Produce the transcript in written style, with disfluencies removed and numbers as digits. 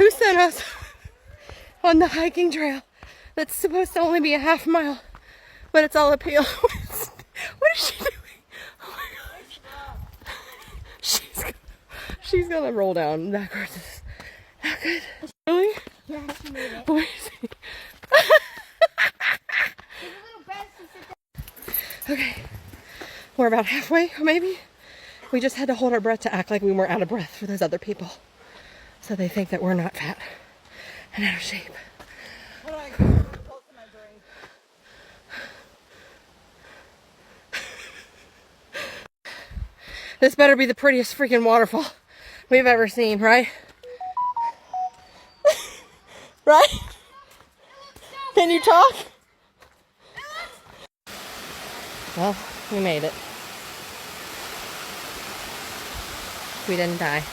Who sent us on the hiking trail that's supposed to only be a half mile, but it's all uphill? What is she doing? Oh my gosh. She's gonna roll down backwards. Not good. Really? Yeah, she made it. Where is he? Okay. We're about halfway, maybe. We just had to hold our breath to act like we weren't out of breath for those other people. So they think that we're not fat and out of shape. Hold on, I got really close to my brain. This better be the prettiest freaking waterfall we've ever seen, right? Right? Can you talk? Well, we made it. We didn't die.